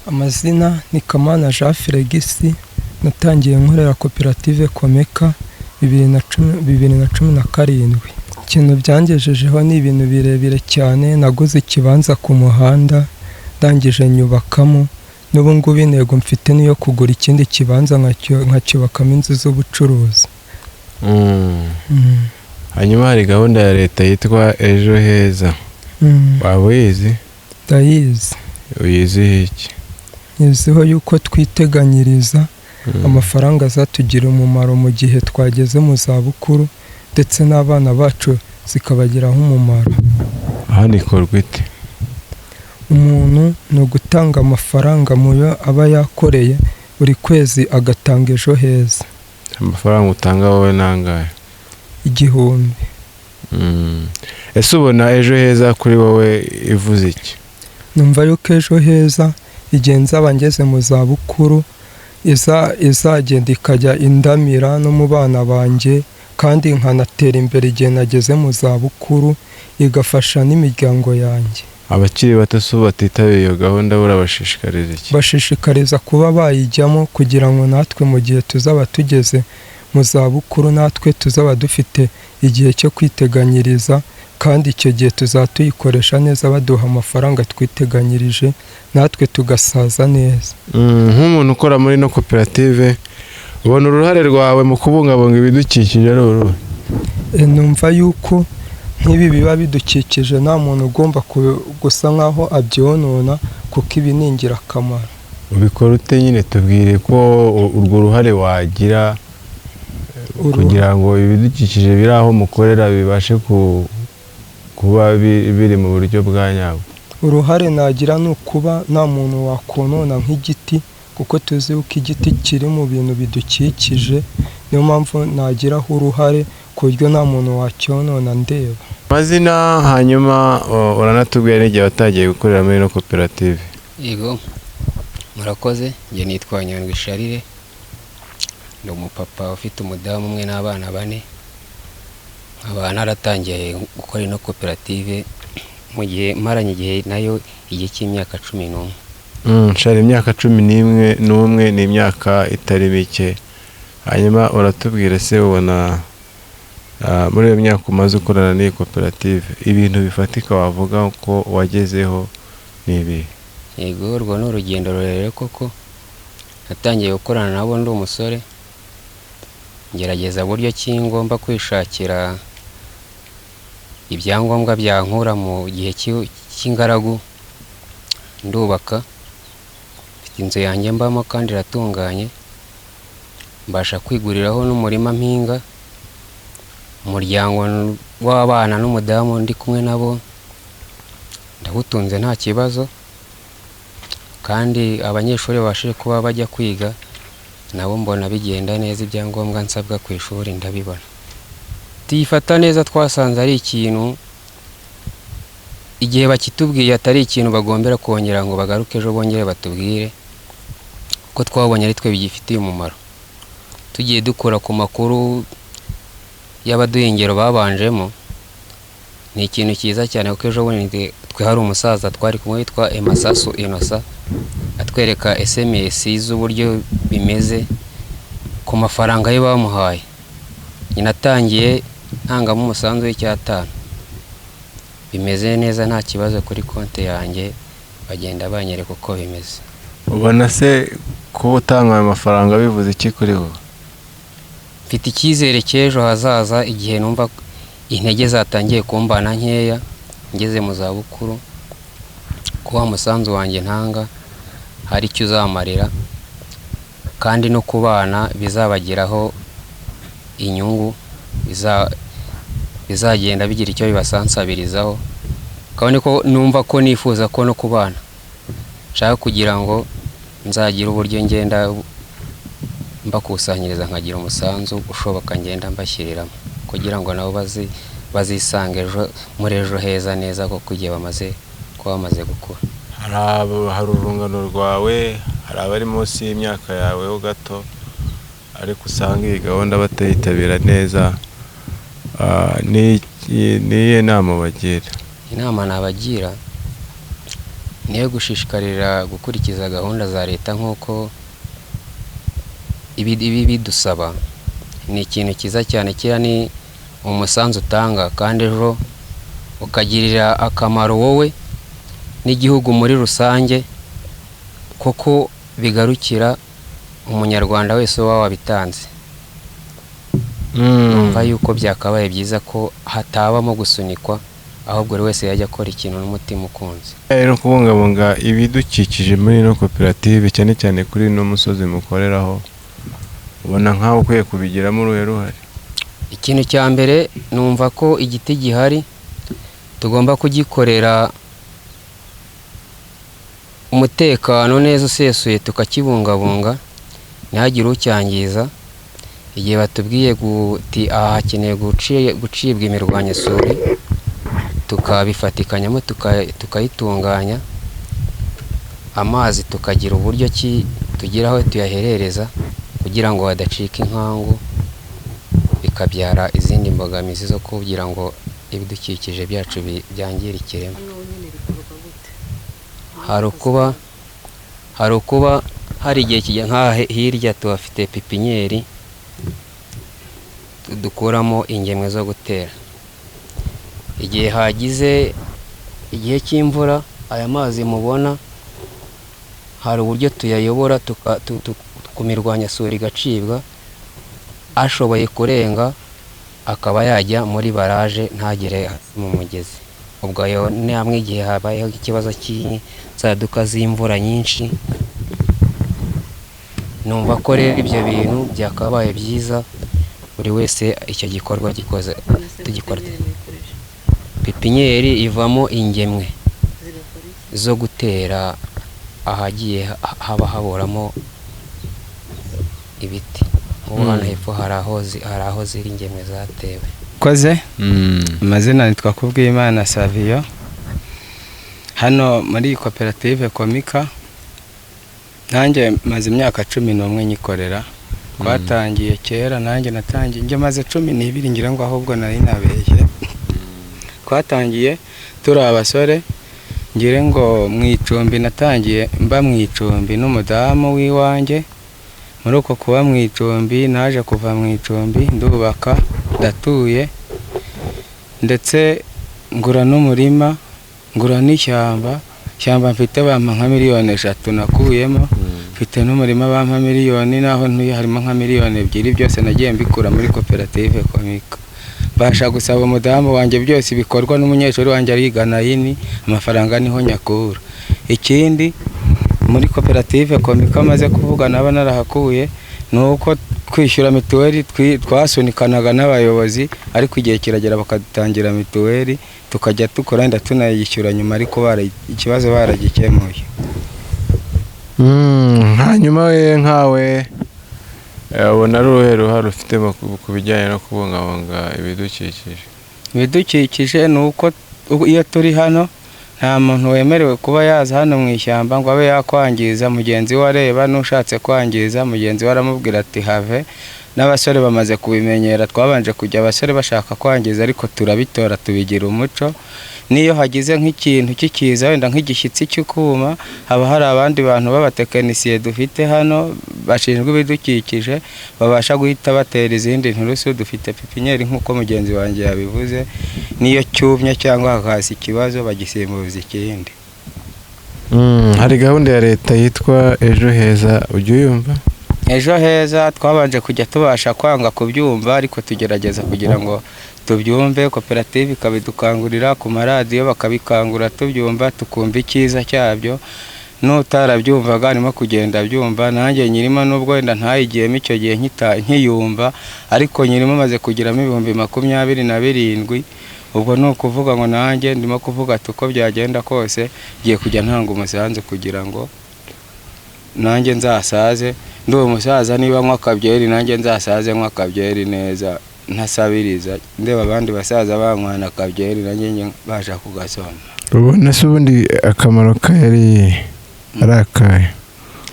Amazina ni Kamana Jean Felix, natangiye nkorera koperative Komeka 2017. Ikintu byangejejeho ni ibintu birebire cyane. Naguze ikibanza ku muhanda, ndangije nyubakamo, n'ubu ngubu intego mfite niyo kugura ikindi kibanza nkacyubakamo inzu z'ubucuruzi. Hanyuma hari gahunda ya leta yitwa Ejo Heza. Waba uyizi? Ndayizi. Uyiziho iki? Nyiziho yuko twiteganyiriza amafaranga azatugira umumaro mu gihe twageze mu zabukuru, ndetse n'abana bacu zikabagiraho umumaro. Aha nikorwa ite? Umuntu ni ugutanga amafaranga muyo aba yakoreye buri kwezi, agatanga Ejo Heza. Amafaranga utanga wowe nangahe? 1000. Ese ubona Ejo Heza kuri wowe ivuze iki? Numva yuko Ejo Heza igenza abangeze mu zabukuru izagenda ikajya indamira no mu bana banjye, kandi nkanatera imbere igihe nageze mu zabukuru, igafasha n'imiryango yanjye. Abakiri bato so batitabiriye iyo gahunda urabashishikariza iki? Bashishikariza kuba bayijyamo kugira ngo natwe mu gihe tuzaba tugeze mu zabukuru, natwe tuzaba dufite igihe cyo kwiteganyiriza, kandi icyo gihe tuzatuyikoresha neza baduha amafaranga twiteganyirije, natwe tugasaza neza. Nk'umuntu ukora muri no koperative, ubona uruhare rwawe mu kubungabunga ibidukikije ari uruhe? Numva yuko nk'ibi biba bidukikije nta muntu ugomba gusa nkaho abyonona, kuko ibi ni ingirakamaro. Ubikora ute nyine? Tubwire ko urwo ruhare wagira kugira ngo ibidukikije biri aho mukorera bibashe kuba biri mu buryo bwa nyabwo. Uruhare nagira ni ukuba nta muntu wakonona nk'igiti, kuko tuzi yuko igiti kiri mu bintu bidukikije. Niyo mpamvu nagiraho uruhare ku buryo nta muntu wacyonona ndeba. Amazina, hanyuma uranatubwira n'igihe watagiye gukorera muri no koperative. Yego, murakoze. Njye nitwa Nyandwi Charire, ni umupapa ufite umudamu umwe n'abana 4. Nkaba naratangiye gukora ino koperative mu gihe maranye igihe nayo igihe cy'imyaka 11. Nshari imyaka 11 ni imyaka itari mike. Hanyuma uratubwira se ubona muri iyo myaka umaze ukorana n'iyi koperative ibintu bifatika wavuga ko wagezeho nibi? Yego, urwo ni urugendo rurerure koko. Natangiye gukorana nabo ndi umusore, ngerageza buryo ki ngomba kwishakira ibyangombwa byankura mu gihe cy'ingaragu. Ndubaka, mfite inzu yanjye mbamo kandi iratunganye, mbasha kwiguriraho n'umurima mpinga. Umuryango w'abana n'umudamu ndi kumwe nabo ndawutunze nta kibazo, kandi abanyeshuri babashije kuba bajya kwiga nabo mbona bigenda neza. Ibyangombwa nsabwa ku ishuri ndabibona. Tuyifata neza, twasanze ari ikintu igihe bakitubwiye atari ikintu bagombera kongera ngo bagaruke ejo bongere batubwire, ko twabonye ari twe bigifitiye umumaro. Tugiye dukora ku makuru y'abaduhingiro babanjemo, ni ikintu cyiza cyane, kuko ejo bundi twe hari umusaza twari kumwe witwa Emasasu Innocent, atwereka SMS z'uburyo bimeze ku mafaranga ye bamuhaye. Natangiye ntangamo umusanzu w'5. Bimeze neza nta kibazo kuri konti yanjye, bagenda banyereka uko bimeze. Ubona se ko utanga amafaranga bivuze iki kuri wowe? Mfite icyizere cy'ejo hazaza, igihe numva intege zatangiye kumbana nkeya ngeze mu zabukuru, ko wa musanzu wanjye ntanga hari icyo uzamarira, kandi no ku bana bizabagiraho inyungu, bizagenda bigira icyo bibasansabirizaho. Kandi ko numva ko nifuza ko no ku bana nshaka kugira ngo nzagira uburyo ngenda mbakusanyiriza, nkagira umusanzu ushoboka ngenda mbashyiriramo, kugira ngo nabo bazisange muri Ejo Heza neza, ko igihe bamaze gukura. Hari urungano rwawe, hari abari munsi y'imyaka yawe ho gato, ariko usanga iyi gahunda batayitabira neza. Niye nama bagira? Inama nabagira niyo gushishikarira gukurikiza gahunda za leta nk'uko ibi bidusaba. Ni ikintu cyiza cyane, kiriya ni umusanzu utanga kandi ejo ukagirira akamaro wowe n'igihugu muri rusange, kuko bigarukira umunyarwanda wese uba wabitanze. Numva yuko byakabaye byiza ko hatabamo gusunikwa, ahubwo buri wese yajya akora ikintu n'umutima ukunze. Rero kubungabunga ibidukikije muri ino koperative, cyane cyane kuri ino musozi mukoreraho, ubona nkaho ukwiye kubigiramo uruhe ruhare? Ikintu cya mbere numva ko igiti gihari tugomba kugikorera umutekano neza usesuye, tukakibungabunga ntihagire ucyangiza. Igihe batubwiye guti aha hakeneye gucibwa imirwanyasuri, tukabifatikanyamo tukayitunganya, amazi tukagira uburyo ki tugira aho tuyaherereza kugira ngo hadacika inkangu, bikabyara izindi mbogamizi zo kugira ngo ibidukikije byacu byangirikiremo. hari ukuba hari igihe kijya nk'aha hirya tuhafite pipinyeri dukuramo ingemwe zo gutera. Igihe hagize igihe cy'imvura, aya mazi mubona hari uburyo tuyayobora ku mirwanyasuri igacibwa, ashoboye kurenga akaba yajya muri baraje ntagere mu mugezi. Ubwo ayo ni hamwe igihe habayeho ikibazo cy'inzaduka z'imvura nyinshi. Numva ko rero ibyo bintu byakabaye byiza buri wese icyo gikorwa gikoze tugikora. Pipinyeri ivamo ingemwe zo gutera ahagiye haba haboramo ibiti. Ubu hano hepfo hari aho ziri ingemwe zatewe. Koze amazina nitwa Kubwimana Savio, hano muri koperative Komika. Nanjye maze imyaka 11 nyikorera. Twatangiye kera, nanjye natangiye nje maze 12 ngira ngo ahubwo nari nabeshye. Twatangiye turi abasore, ngire ngo mwicumbi, natangiye mba mwicumbi n'umudamu wiwanje. Muri uko kuba mwicumbi naje kuva mwicumbi ndubaka, ndatuye, ndetse ngura n'umurima, ngura n'ishyamba. Shyamba mfite bampa nka miliyoni 3 nakuyemo, mfite n'umurima bampa miliyoni, naho ntuye harimo nka miliyoni 2. Byose nagiye mbikura muri koperative Komika. Basha gusaba umudamu wanjye byose bikorwa n'umunyeshuri wanjye arigana yini, amafaranga niho nyakura. Ikindi muri koperative Komika maze kuvuga naba narahakuye nuko kwishyura mituweli twasunikanaga n'abayobozi, ariko igihe kiragera bakadutangira mituweli tukajya tukora nda tunayishyura nyuma, ariko ikibazo baragikemuye. Hanyuma we nkawe ubona ruhe ruhare ufite ku bijyanye no kubungabunga ibidukikije? Ibidukikije nuko iyo turi hano nta muntu wemerewe kuba yaza hano mu ishyamba ngo abe yakwangiza mugenzi we. Areba n'ushatse kwangiza mugenzi we aramubwira ati have. N'abasore bamaze kubimenyera, twabanje kujya abasore bashaka kwangiza, ariko turabitora tubigira umuco. Niyo hagize nk'ikintu kikiza wenda nk'igishyitsi cy'ukuma, haba hari abandi bantu b'abatekinisiye dufite hano bashinzwe ibidukikije, babasha guhita batera izindi nturusu. Dufite pipinyeri nk'uko mugenzi wanjye yabivuze, niyo cyumye cyangwa hakaza ikibazo bagisimbuza ikindi. Hari gahunda ya leta yitwa Ejo Heza, ujya uyumva? Ejo Heza twabanje kujya tubasha kwanga kubyumva, ariko tugerageza kugira ngo tubyumve. Koperative ikabidukangurira ku maradiyo, bakabikangura tubyumva, tukumva icyiza cyabyo. N'utarabyumvaga arimo kugenda byumva. Nanjye nyirimo nubwo wenda ntayigiyemo icyo gihe nkiyumva, ariko nyirimo maze kugiramo 27,000. Ubwo ni ukuvuga ngo nanjye ndimo kuvuga uko byagenda kose giye kujya ntanga umusanzu kugira ngo nanjye nzasaze ndi umusaza. Niba nkwa kabyeri nanjye nzasaze nkwa kabyeri neza, ntasabiriza ndeba abandi basaza bankwana kabyeri nanjye basha kugasoma. Ubona se ubundi akamaro kari arakaye?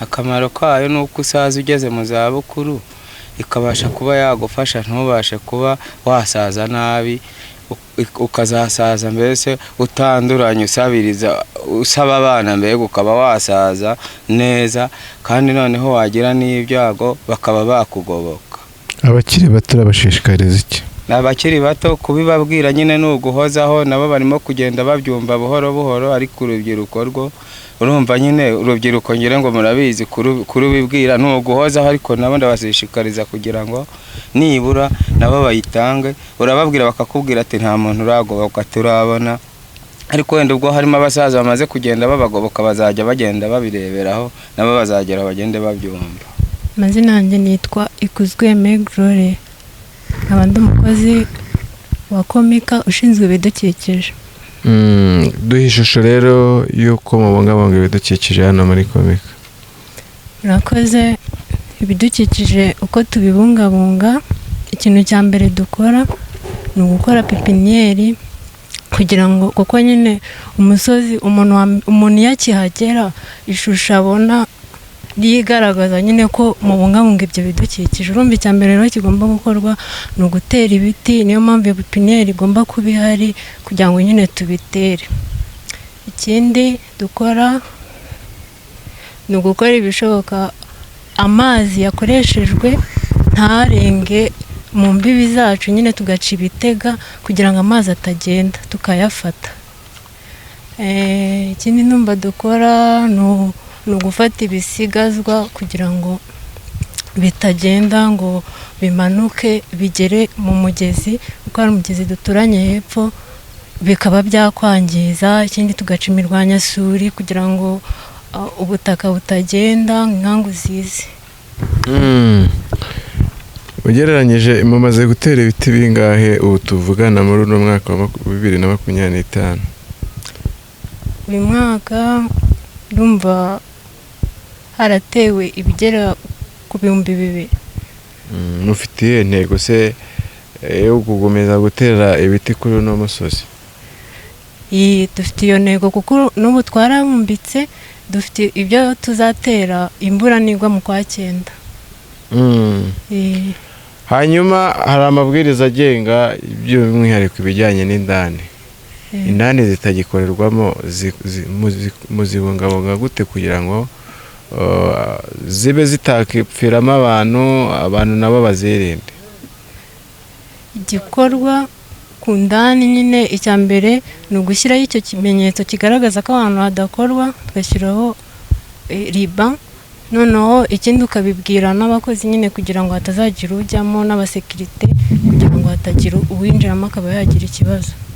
Akamaro kayo ni uko usaza ugeze mu za bukuru ikabasha kuba yagufasha ntubashe kuba wasaza nabi. ukazasaza mbese utanduranye, usabiriza, usaba abana mbega ukaba wasaza neza, kandi noneho wagira n'ibyago bakaba bakugoboka. abakiri bato urabashishikariza iki? Abakiri bato kubibabwira nyine ni uguhozaho, nabo barimo kugenda babyumva buhoro buhoro, ariko urubyiruko rwo urumva nyine, urubyiruko ngira ngo murabizi kurubibwira ni uguhozaho, ariko nabo ndabashishikariza kugira ngo nibura nabo bayitange. Urababwira bakakubwira ati nta muntu uragoboka turabona, ariko wenda ubwo harimo abasaza bamaze kugenda babagoboka bazajya bagenda babireberaho, nabo bazagera bagende babyumva. Amazina yanjye nitwa Ikuzweme Gloire, nkaba ndi umukozi wa Komika ushinzwe ibidukikije. Duhe ishusho rero y'uko mubungabunga ibidukikije hano muri Komika. Murakoze. Ibidukikije uko tubibungabunga, ikintu cya mbere dukora ni ugukora pipiniyeri, kugira ngo kuko nyine umusozi umuntu yakihagera ishusho abona rigaragaza nyine ko mubungabunga ibyo bidukikije. Urumva icya mbere rero kigomba gukorwa ni ugutera ibiti, niyo mpamvu iyo pipiniyeri igomba kuba ihari kugira ngo nyine tubitere. Ikindi dukora ni ugukora ibishoboka amazi yakoreshejwe ntarenge mu mbibi zacu, nyine tugaca ibitega kugira ngo amazi atagenda, tukayafata. Ikindi numva dukora ni ugufata ibisigazwa kugira ngo bitagenda ngo bimanuke bigere mu mugezi, kuko hari umugezi duturanye hepfo bikaba byakwangiza. Ikindi tugaca imirwanyasuri kugira ngo ubutaka butagenda inkangu zize. Ugereranyije mumaze gutera ibiti bingahe ubu tuvugana muri uno mwaka wa 2025? Uyu mwaka ndumva haratewe ibigera ku 2,000. Mufitiye intego se yo gukomeza gutera ibiti kuri uno musozi? Dufite iyo ntego kuko n'ubu twarabumbitse, dufite ibyo tuzatera, imvura nigwa mu kwa 9. Hanyuma hari amabwiriza agenga by'umwihariko ibijyanye n'indani. Indani zitagikorerwamo muzibungabunga gute kugira ngo zibe zitakipfiramo abantu nabo bazirinde? Igikorwa ku ndani nyine icya mbere ni ugushyiraho icyo kimenyetso kigaragaza ko ahantu hadakorwa, tugashyiraho riba. Noneho ikindi ukabibwira n'abakozi nyine kugira ngo hatazagira ujyamo, n'abasekirite kugira ngo hatagira uwinjiramo akaba yagira ikibazo.